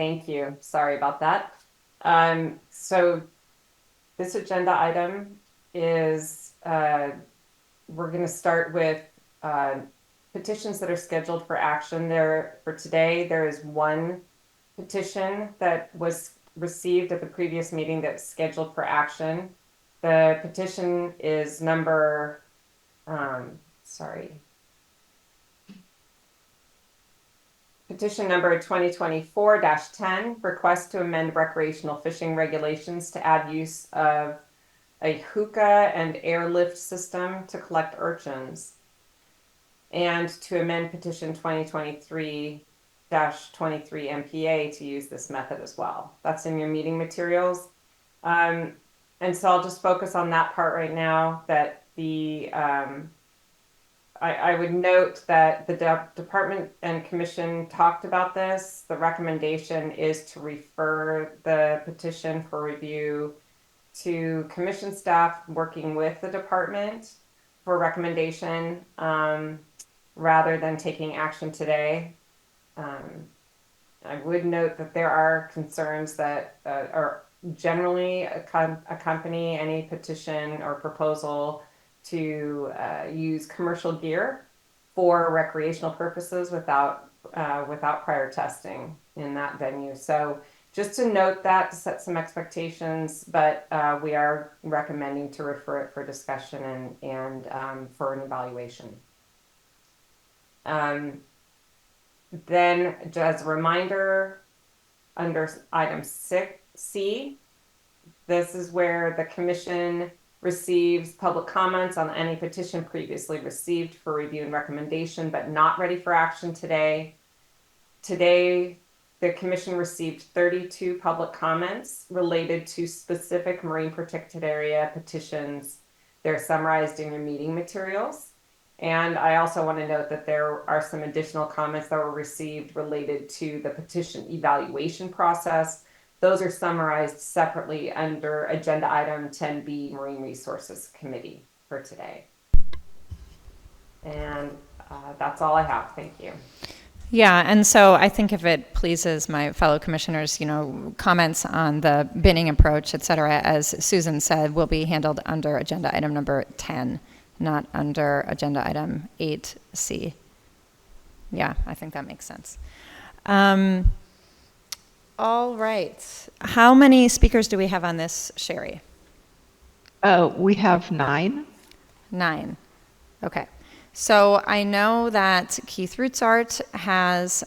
Thank you. Sorry about that. So this agenda item is, we're going to start with petitions that are scheduled for action. For today, there is one petition that was received at the previous meeting that's scheduled for action. The petition is number, petition number 2024-10, request to amend recreational fishing regulations to add use of a hookah and airlift system to collect urchins, and to amend petition 2023-23 MPA to use this method as well. That's in your meeting materials. And so I'll just focus on that part right now, that I would note that the department and commission talked about this. The recommendation is to refer the petition for review to commission staff working with the department for recommendation, rather than taking action today. I would note that there are concerns that are generally accompany any petition or proposal to use commercial gear for recreational purposes without prior testing in that venue. So just to note that, to set some expectations, but we are recommending to refer it for discussion and for an evaluation. Then, as a reminder, under item 6C, this is where the commission receives public comments on any petition previously received for review and recommendation, but not ready for action today. Today, the commission received 32 public comments related to specific marine protected area petitions. They're summarized in your meeting materials. And I also want to note that there are some additional comments that were received related to the petition evaluation process. Those are summarized separately under agenda item 10B, Marine Resources Committee, for today. And that's all I have. Thank you. Yeah, and so I think if it pleases my fellow commissioners, comments on the binning approach, et cetera, as Susan said, will be handled under agenda item number 10, not under agenda item 8C. Yeah, I think that makes sense. All right. How many speakers do we have on this, Sherry? We have 9. 9. Okay. So I know that Keith Rootsaert has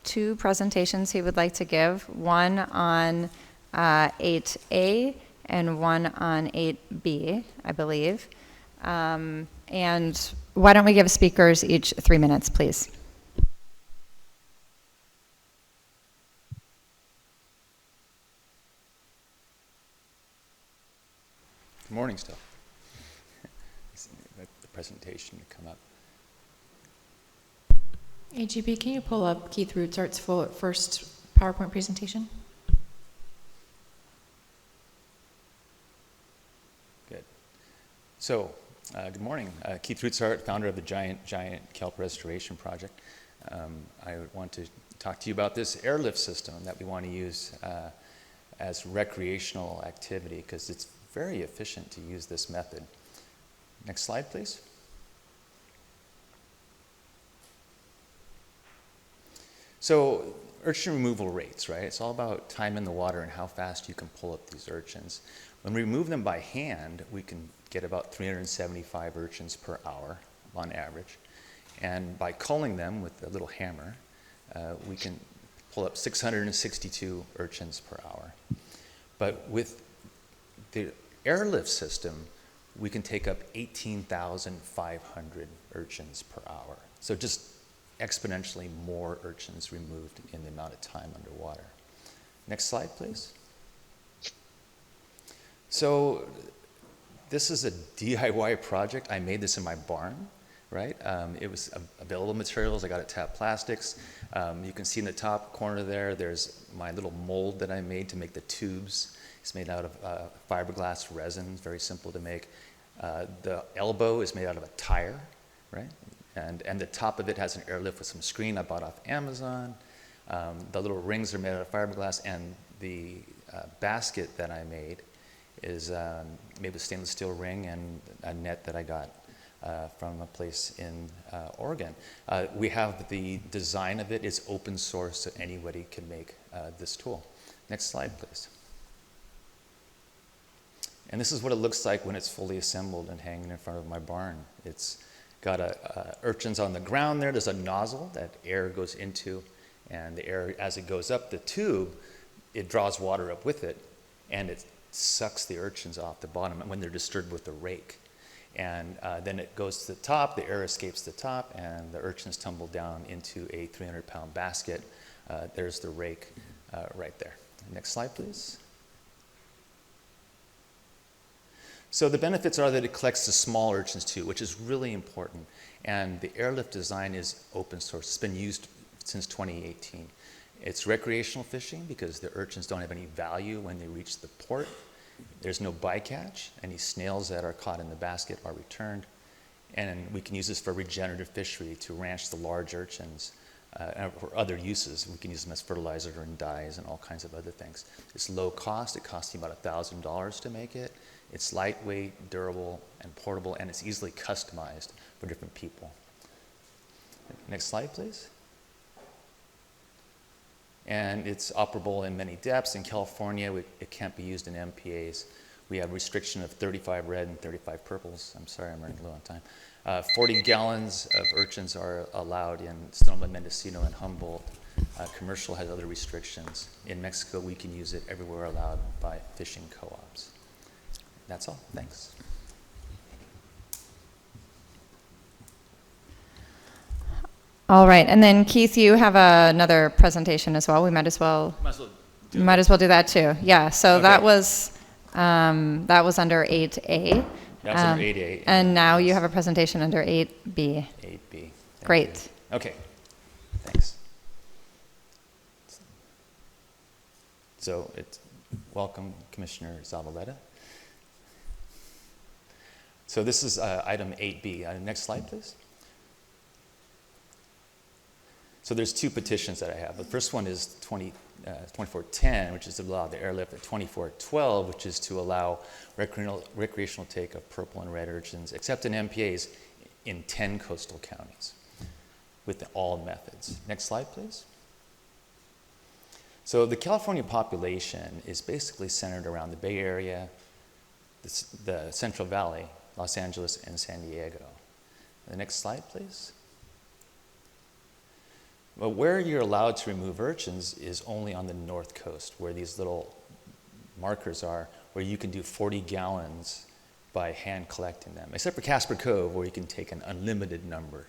2 presentations he would like to give, one on 8A and one on 8B, I believe. And why don't we give speakers each 3 minutes, please? Good morning, still. The presentation to come up. AGB, can you pull up Keith Rootsaert's first PowerPoint presentation? Good. So, good morning. Keith Rootsaert, founder of the Giant Kelp Restoration Project. I want to talk to you about this airlift system that we want to use as recreational activity, because it's very efficient to use this method. Next slide, please. So, urchin removal rates, right? It's all about time in the water and how fast you can pull up these urchins. When we remove them by hand, we can get about 375 urchins per hour on average. And by culling them with a little hammer, we can pull up 662 urchins per hour. But with the airlift system, we can take up 18,500 urchins per hour. So just exponentially more urchins removed in the amount of time underwater. Next slide, please. So this is a DIY project. I made this in my barn, right? It was available materials. I got it Tap Plastics. You can see in the top corner there, there's my little mold that I made to make the tubes. It's made out of fiberglass resin, very simple to make. The elbow is made out of a tire, right? And the top of it has an airlift with some screen I bought off Amazon. The little rings are made out of fiberglass, and the basket that I made is made with stainless steel ring and a net that I got from a place in Oregon. We have the design of it. It's open source, so anybody can make this tool. Next slide, please. And this is what it looks like when it's fully assembled and hanging in front of my barn. It's got urchins on the ground there. There's a nozzle that air goes into, and the air, as it goes up the tube, it draws water up with it, and it sucks the urchins off the bottom when they're disturbed with the rake. And then it goes to the top, the air escapes the top, and the urchins tumble down into a 300-pound basket. There's the rake right there. Next slide, please. So the benefits are that it collects the small urchins too, which is really important. And the Airlift design is open source. It's been used since 2018. It's recreational fishing because the urchins don't have any value when they reach the port. There's no bycatch. Any snails that are caught in the basket are returned. And we can use this for regenerative fishery to ranch the large urchins and for other uses. We can use them as fertilizer and dyes and all kinds of other things. It's low cost. It costs you about $1,000 to make it. It's lightweight, durable, and portable, and it's easily customized for different people. Next slide, please. And it's operable in many depths. In California, it can't be used in MPAs. We have restriction of 35 red and 35 purples. I'm sorry, I'm running low on time. 40 gallons of urchins are allowed in Sonoma, Mendocino, and Humboldt. Commercial has other restrictions. In Mexico, we can use it everywhere allowed by fishing co-ops. That's all. Thanks. All right, and then Keith, you have another presentation as well. We might as well do that too. Yeah. So Okay. that was under 8A. That's under 8A. And now you have a presentation under 8B. 8B. Great. You. Okay. Thanks. So welcome, Commissioner Zavaleta. So this is item 8B. Next slide, please. So there's two petitions that I have. The first one is 2410, which is to allow the airlift, and 2412, which is to allow recreational take of purple and red urchins, except in MPAs, in 10 coastal counties with all methods. Next slide, please. So the California population is basically centered around the Bay Area, the Central Valley, Los Angeles, and San Diego. The next slide, please. But where you're allowed to remove urchins is only on the north coast, where these little markers are, where you can do 40 gallons by hand collecting them, except for Casper Cove, where you can take an unlimited number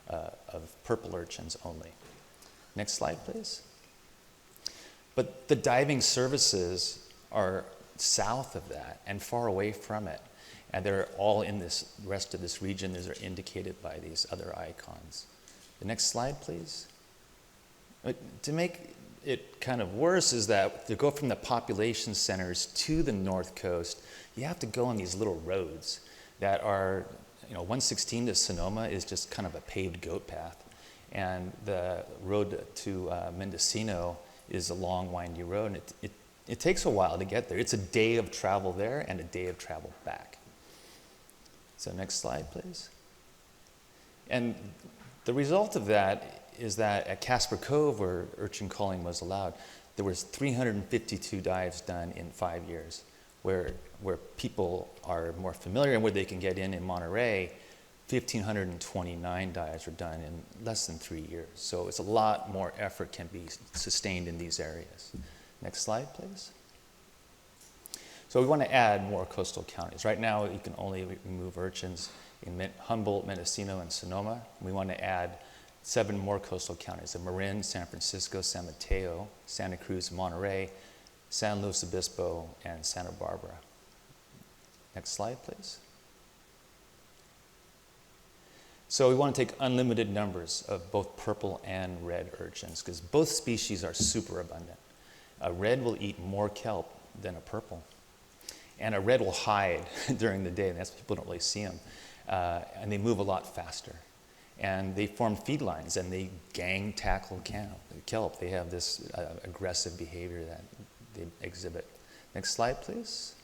of purple urchins only. Next slide, please. But the diving services are south of that and far away from it. And they're all in this rest of this region. These are indicated by these other icons. The next slide, please. To make it kind of worse is that to go from the population centers to the north coast, you have to go on these little roads that are, 116 to Sonoma is just kind of a paved goat path. And the road to Mendocino is a long, windy road, and it takes a while to get there. It's a day of travel there and a day of travel back. So next slide, please. And the result of that is that at Casper Cove, where urchin culling was allowed, there was 352 dives done in 5 years, where people are more familiar and where they can get in Monterey, 1,529 dives were done in less than 3 years. So it's a lot more effort can be sustained in these areas. Next slide, please. So we want to add more coastal counties. Right now, you can only remove urchins in Humboldt, Mendocino, and Sonoma. We want to add 7 more coastal counties: Marin, San Francisco, San Mateo, Santa Cruz, Monterey, San Luis Obispo, and Santa Barbara. Next slide, please. So we want to take unlimited numbers of both purple and red urchins because both species are super abundant. A red will eat more kelp than a purple. And a red will hide during the day, and that's why people don't really see them. And they move a lot faster. and they form feed lines, and they gang tackle kelp. They have this aggressive behavior that they exhibit. Next slide, please.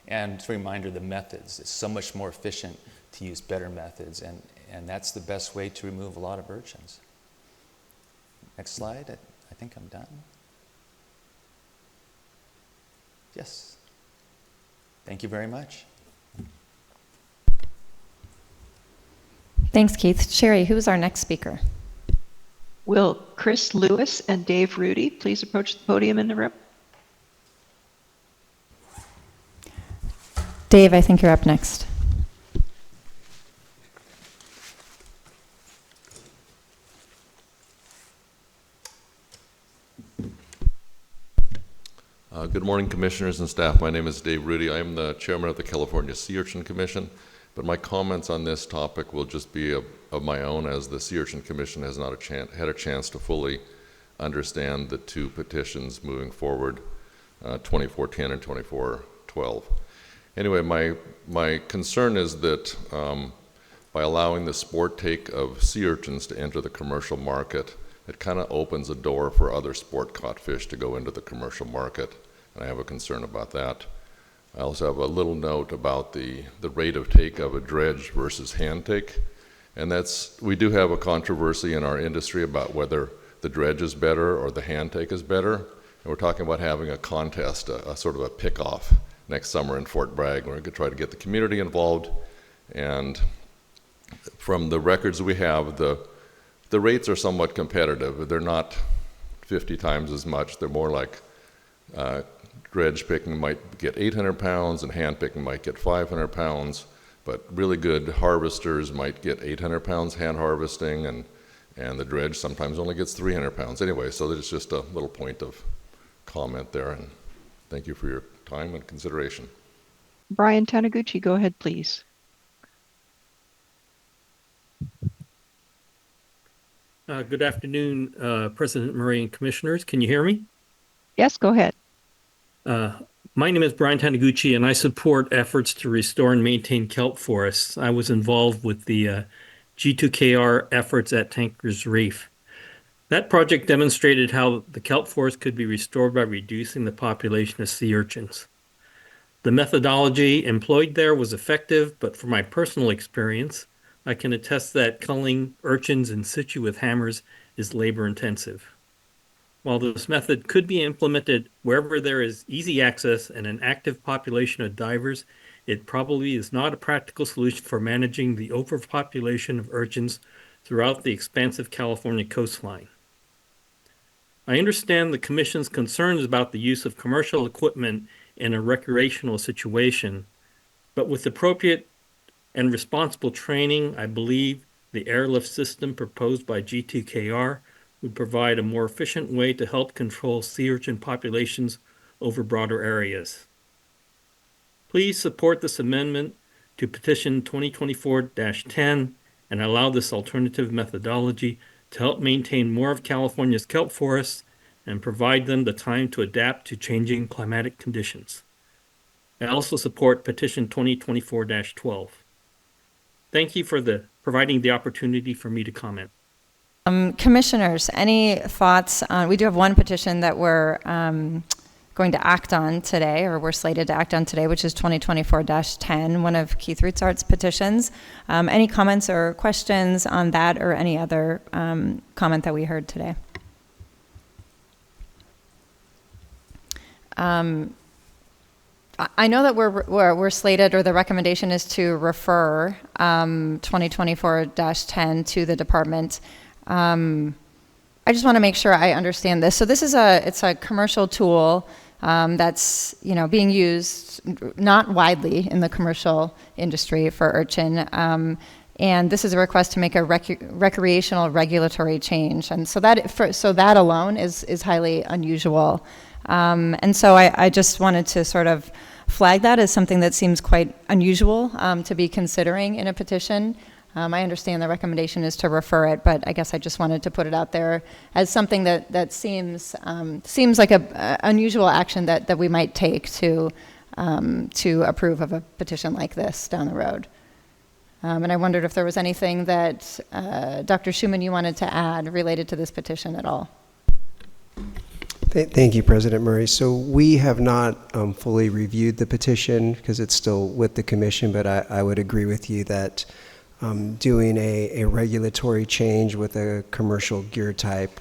And just a reminder, the methods. It's so much more efficient to use better methods, and that's the best way to remove a lot of urchins. Next slide. I think I'm done. Yes. Thank you very much. Thanks, Keith. Sherry, who's our next speaker? Will Chris Lewis and Dave Rudy please approach the podium in the room? Dave, I think you're up next. Good morning, commissioners and staff. My name is Dave Rudy. I am the chairman of the California Sea Urchin Commission, but my comments on this topic will just be of my own, as the Sea Urchin Commission has not had a chance to fully understand the two petitions moving forward, 2410 and 2412. Anyway, my concern is that by allowing the sport take of sea urchins to enter the commercial market, it kind of opens a door for other sport caught fish to go into the commercial market, and I have a concern about that. I also have a little note about the rate of take of a dredge versus hand take, and we do have a controversy in our industry about whether the dredge is better or the hand take is better, and we're talking about having a contest, a sort of a pick-off next summer in Fort Bragg. We're going to try to get the community involved, and from the records we have, the rates are somewhat competitive. They're not 50 times as much. They're more like dredge picking might get 800 pounds and hand picking might get 500 pounds, but really good harvesters might get 800 pounds hand harvesting, and the dredge sometimes only gets 300 pounds. Anyway, so there's just a little point of comment there, and thank you for your time and consideration. Brian Taniguchi, go ahead, please. Good afternoon, President Murray and Commissioners. Can you hear me? Yes, go ahead. My name is Brian Taniguchi, and I support efforts to restore and maintain kelp forests. I was involved with the G2KR efforts at Tankers Reef. That project demonstrated how the kelp forest could be restored by reducing the population of sea urchins. The methodology employed there was effective, but from my personal experience, I can attest that culling urchins in situ with hammers is labor intensive. While this method could be implemented wherever there is easy access and an active population of divers, it probably is not a practical solution for managing the overpopulation of urchins throughout the expansive California coastline. I understand the Commission's concerns about the use of commercial equipment in a recreational situation, but with appropriate and responsible training, I believe the Airlift system proposed by G2KR would provide a more efficient way to help control sea urchin populations over broader areas. Please support this amendment to petition 2024-10 and allow this alternative methodology to help maintain more of California's kelp forests and provide them the time to adapt to changing climatic conditions. I also support petition 2024-12. Thank you for providing the opportunity for me to comment. Commissioners, any thoughts on, we do have one petition that we're going to act on today, or we're slated to act on today, which is 2024-10, one of Keith Rootsaert's petitions. Any comments or questions on that or any other comment that we heard today? I know that we're slated, or the recommendation is to refer 2024-10 to the department. I just want to make sure I understand this. So this is it's a commercial tool that's being used not widely in the commercial industry for urchin, and this is a request to make a recreational regulatory change, and so that alone is highly unusual. And so I just wanted to sort of flag that as something that seems quite unusual to be considering in a petition. I understand the recommendation is to refer it, but I guess I just wanted to put it out there as something that seems like a unusual action that we might take to approve of a petition like this down the road. And I wondered if there was anything that Dr. Schuman you wanted to add related to this petition at all. Thank you, President Murray. So we have not fully reviewed the petition because it's still with the commission, but I would agree with you that doing a regulatory change with a commercial gear type,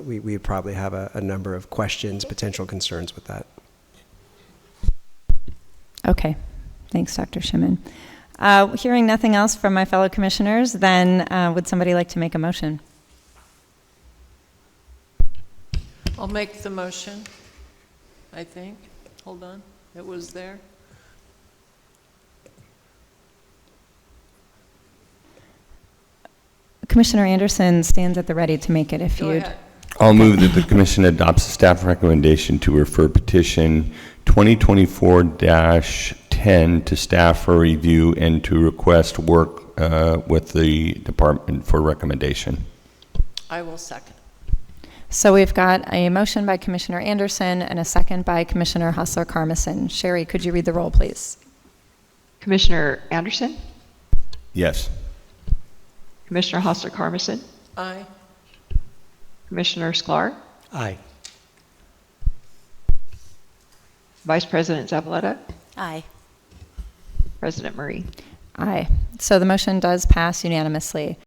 we probably have a number of questions, potential concerns with that. Okay. Thanks, Dr. Schuman. Hearing nothing else from my fellow commissioners, then would somebody like to make a motion? I'll make the motion, I think. Hold on, it was there. Commissioner Anderson stands at the ready to make it if Go you'd. ahead. I'll move that the commission adopts the staff recommendation to refer petition 2024-10 to staff for review and to request work with the department for recommendation. I will second. So we've got a motion by Commissioner Anderson and a second by Commissioner Hustler-Carmison. Sherry, could you read the roll, please? Commissioner Anderson, Yes. Commissioner Hostler-Carmison, Aye. Commissioner Sklar, Aye. Vice President Zavaleta, Aye. President Murray. Aye. So the motion does pass unanimously.